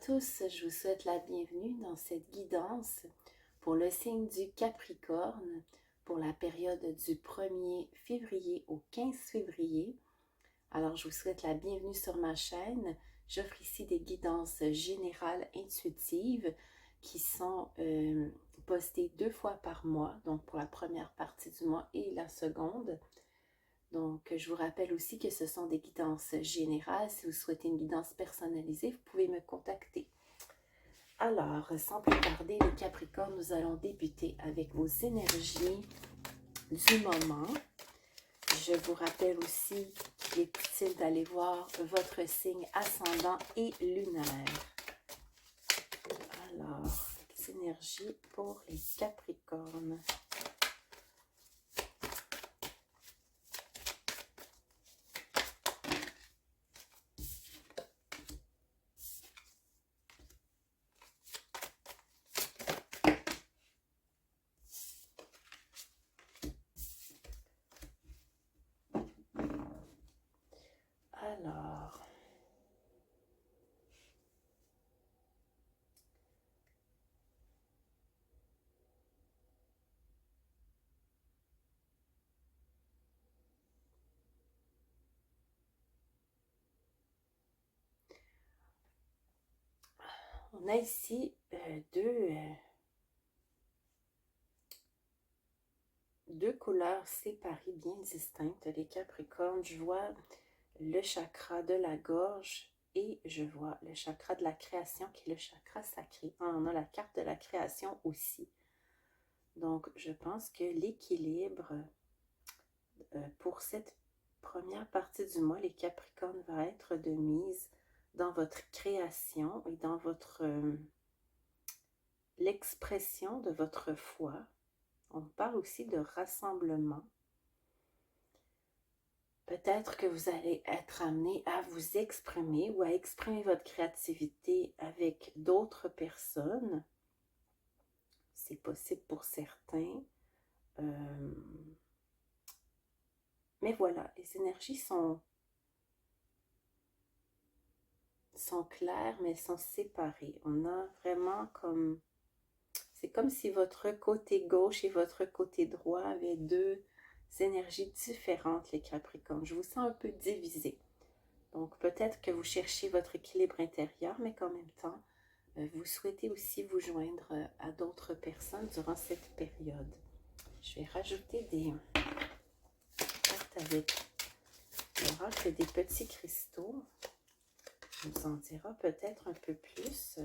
tous, je vous souhaite la bienvenue dans cette guidance pour le signe du Capricorne pour la période du 1er février au 15 février. Alors, je vous souhaite la bienvenue sur ma chaîne. J'offre ici des guidances générales intuitives qui sont postées 2 fois par mois, donc pour la première partie du mois et la seconde. Donc, je vous rappelle aussi que ce sont des guidances générales. Si vous souhaitez une guidance personnalisée, vous pouvez me contacter. Alors, sans plus tarder, les Capricornes, nous allons débuter avec vos énergies du moment. Je vous rappelle aussi qu'il est utile d'aller voir votre signe ascendant et lunaire. Alors, les énergies pour les Capricornes. Alors, on a ici deux couleurs séparées bien distinctes, les Capricornes. Je vois le chakra de la gorge et je vois le chakra de la création qui est le chakra sacré. On a la carte de la création aussi. Donc, je pense que l'équilibre pour cette première partie du mois, les Capricornes, va être de mise dans votre création et dans votre l'expression de votre foi. On parle aussi de rassemblement. Peut-être que vous allez être amené à vous exprimer ou à exprimer votre créativité avec d'autres personnes. C'est possible pour certains. Mais voilà, les énergies sont claires, mais elles sont séparées. On a vraiment comme... C'est comme si votre côté gauche et votre côté droit avaient deux énergies différentes, les Capricornes. Je vous sens un peu divisé. Donc, peut-être que vous cherchez votre équilibre intérieur, mais qu'en même temps, vous souhaitez aussi vous joindre à d'autres personnes durant cette période. Je vais rajouter des cartes avec l'oracle des petits cristaux. On nous en dira peut-être un peu plus.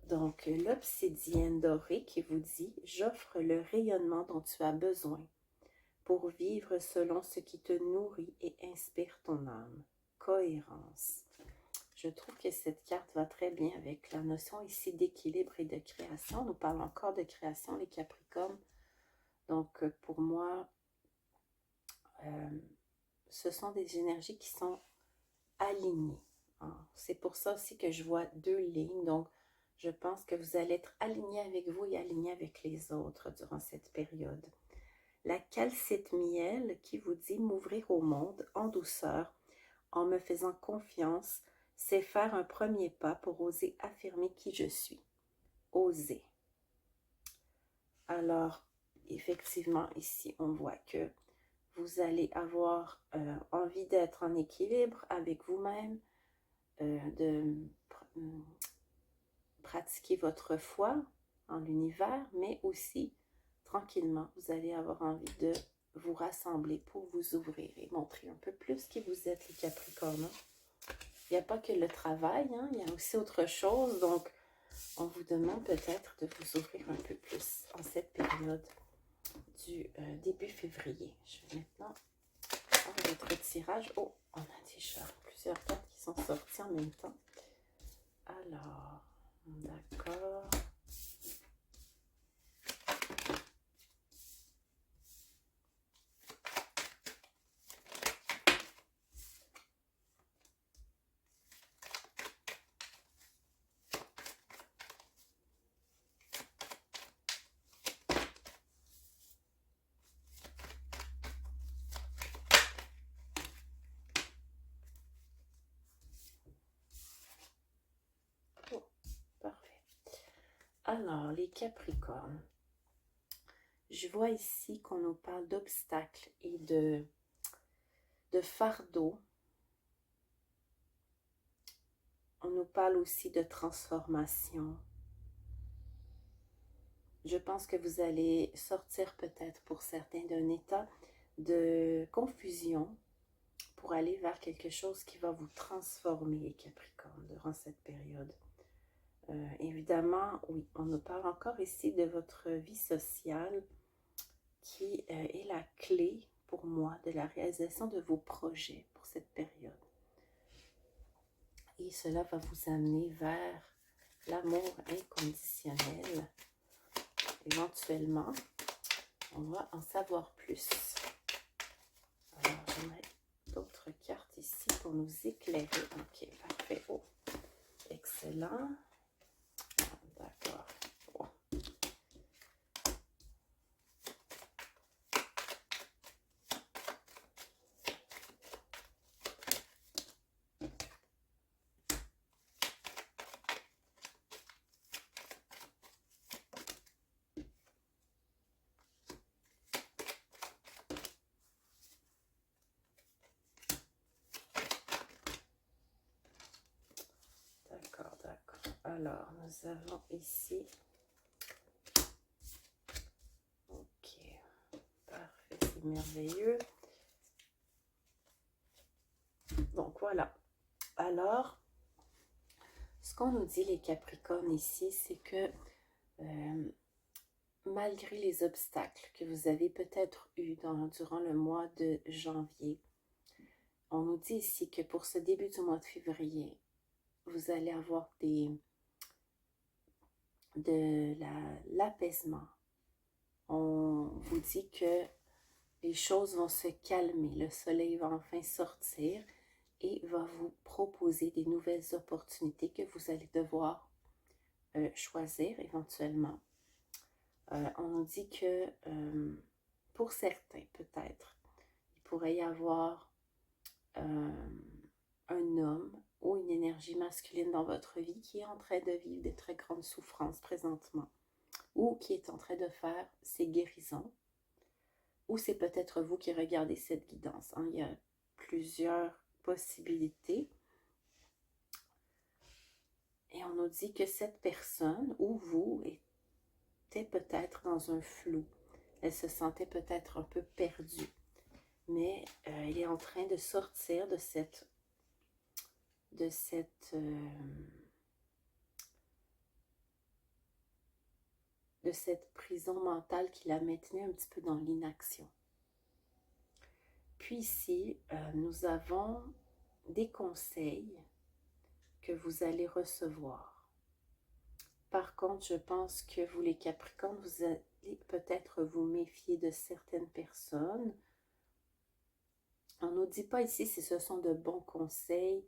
Donc, l'obsidienne dorée qui vous dit « J'offre le rayonnement dont tu as besoin pour vivre selon ce qui te nourrit et inspire ton âme. Cohérence. » Je trouve que cette carte va très bien avec la notion ici d'équilibre et de création. Nous parlons encore de création, les Capricornes. Donc, pour moi, ce sont des énergies qui sont alignées. C'est pour ça aussi que je vois deux lignes. Donc, je pense que vous allez être aligné avec vous et aligné avec les autres durant cette période. La calcite miel qui vous dit m'ouvrir au monde en douceur, en me faisant confiance, c'est faire un premier pas pour oser affirmer qui je suis. Oser. Alors, effectivement, ici, on voit que vous allez avoir envie d'être en équilibre avec vous-même, de pratiquer votre foi en l'univers, mais aussi, tranquillement, vous allez avoir envie de vous rassembler pour vous ouvrir et montrer un peu plus qui vous êtes, les Capricornes. Il n'y a pas que le travail, il y a aussi autre chose. Donc, on vous demande peut-être de vous ouvrir un peu plus en cette période du début février. Je vais maintenant faire votre tirage. Oh, on a déjà plusieurs cartes qui sont sorties en même temps. Alors, d'accord. Alors, les Capricornes, je vois ici qu'on nous parle d'obstacles et de fardeaux. On nous parle aussi de transformation. Je pense que vous allez sortir peut-être pour certains d'un état de confusion pour aller vers quelque chose qui va vous transformer, les Capricornes, durant cette période. Évidemment, oui, on nous parle encore ici de votre vie sociale qui est la clé pour moi de la réalisation de vos projets pour cette période. Et cela va vous amener vers l'amour inconditionnel. Éventuellement, on va en savoir plus. Alors, j'aimerais d'autres cartes ici pour nous éclairer. Ok, parfait. Oh, excellent. D'accord. Oh. D'accord, d'accord. Alors, nous avons ici... Ok, parfait, c'est merveilleux. Donc, voilà. Alors, ce qu'on nous dit, les Capricornes, ici, c'est que malgré les obstacles que vous avez peut-être eus durant le mois de janvier, on nous dit ici que pour ce début du mois de février, vous allez avoir de l'apaisement. On vous dit que les choses vont se calmer, le soleil va enfin sortir et va vous proposer des nouvelles opportunités que vous allez devoir choisir éventuellement. On nous dit que pour certains, peut-être, il pourrait y avoir un homme ou une énergie masculine dans votre vie qui est en train de vivre des très grandes souffrances présentement ou qui est en train de faire ses guérisons. Ou c'est peut-être vous qui regardez cette guidance. Hein? Il y a plusieurs possibilités. Et on nous dit que cette personne ou vous était peut-être dans un flou. Elle se sentait peut-être un peu perdue. Mais elle est en train de sortir de cette prison mentale qui la maintenait un petit peu dans l'inaction. Puis ici, nous avons des conseils que vous allez recevoir. Par contre, je pense que vous, les Capricornes, vous allez peut-être vous méfier de certaines personnes. On ne nous dit pas ici si ce sont de bons conseils.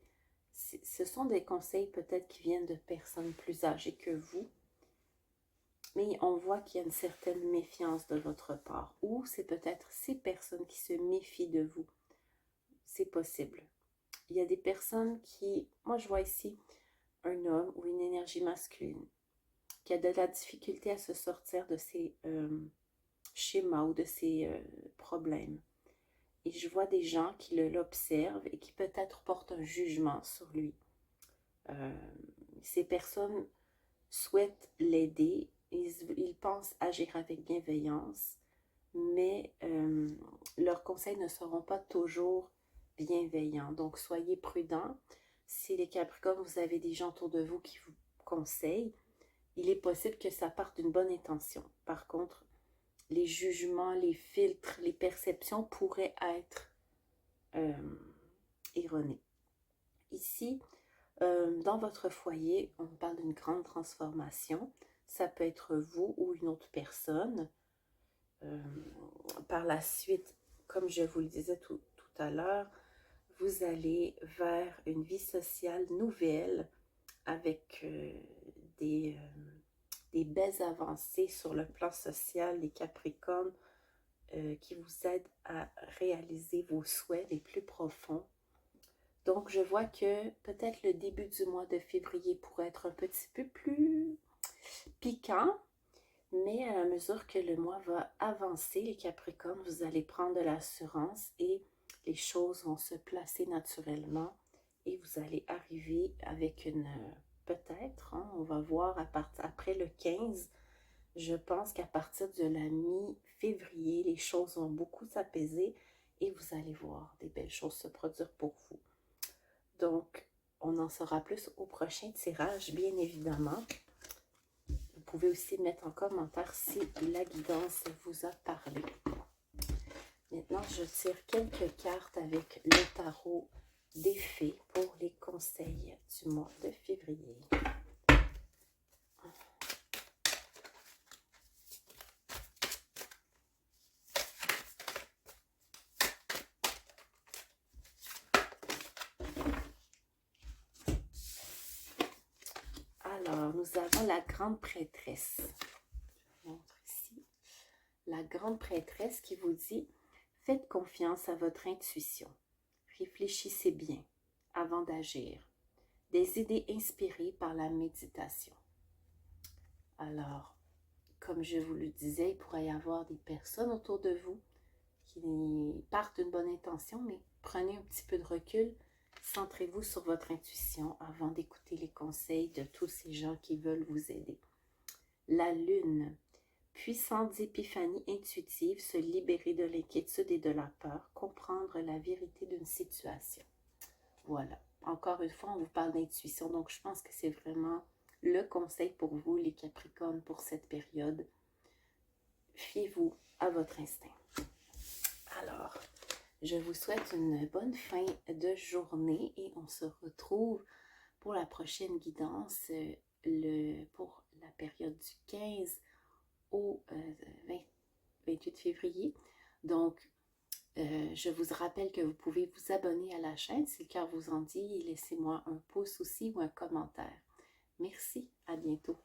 Ce sont des conseils peut-être qui viennent de personnes plus âgées que vous. Mais on voit qu'il y a une certaine méfiance de votre part. Ou c'est peut-être ces personnes qui se méfient de vous. C'est possible. Il y a des personnes qui... Moi, je vois ici un homme ou une énergie masculine qui a de la difficulté à se sortir de ses schémas ou de ses problèmes. Et je vois des gens qui l'observent et qui peut-être portent un jugement sur lui. Ces personnes souhaitent l'aider, ils pensent agir avec bienveillance, mais leurs conseils ne seront pas toujours bienveillants. Donc, soyez prudents. Si les Capricornes, vous avez des gens autour de vous qui vous conseillent, il est possible que ça parte d'une bonne intention. Par contre, les jugements, les filtres, les perceptions pourraient être erronées. Ici, dans votre foyer, on parle d'une grande transformation. Ça peut être vous ou une autre personne. Par la suite, comme je vous le disais tout à l'heure, vous allez vers une vie sociale nouvelle avec des belles avancées sur le plan social, les Capricornes, qui vous aident à réaliser vos souhaits les plus profonds. Donc, je vois que peut-être le début du mois de février pourrait être un petit peu plus piquant, mais à la mesure que le mois va avancer, les Capricornes, vous allez prendre de l'assurance et les choses vont se placer naturellement et vous allez arriver avec une, peut-être, hein, on va voir après le 15, je pense qu'à partir de la mi-février, les choses vont beaucoup s'apaiser et vous allez voir des belles choses se produire pour vous. Donc, on en saura plus au prochain tirage, bien évidemment. Vous pouvez aussi mettre en commentaire si la guidance vous a parlé. Maintenant, je tire quelques cartes avec le tarot des fées pour les conseils du mois de février. Alors, nous avons la grande prêtresse. Je vous montre ici. La grande prêtresse qui vous dit « Faites confiance à votre intuition. Réfléchissez bien avant d'agir. Des idées inspirées par la méditation. » Alors, comme je vous le disais, il pourrait y avoir des personnes autour de vous qui partent d'une bonne intention, mais prenez un petit peu de recul. Centrez-vous sur votre intuition avant d'écouter les conseils de tous ces gens qui veulent vous aider. La lune, puissante épiphanie intuitive, se libérer de l'inquiétude et de la peur, comprendre la vérité d'une situation. Voilà. Encore une fois, on vous parle d'intuition, donc je pense que c'est vraiment le conseil pour vous, les Capricornes, pour cette période. Fiez-vous à votre instinct. Alors, je vous souhaite une bonne fin de journée et on se retrouve pour la prochaine guidance pour la période du 15 au 28 février. Donc, je vous rappelle que vous pouvez vous abonner à la chaîne si le cœur vous en dit et laissez-moi un pouce aussi ou un commentaire. Merci, à bientôt.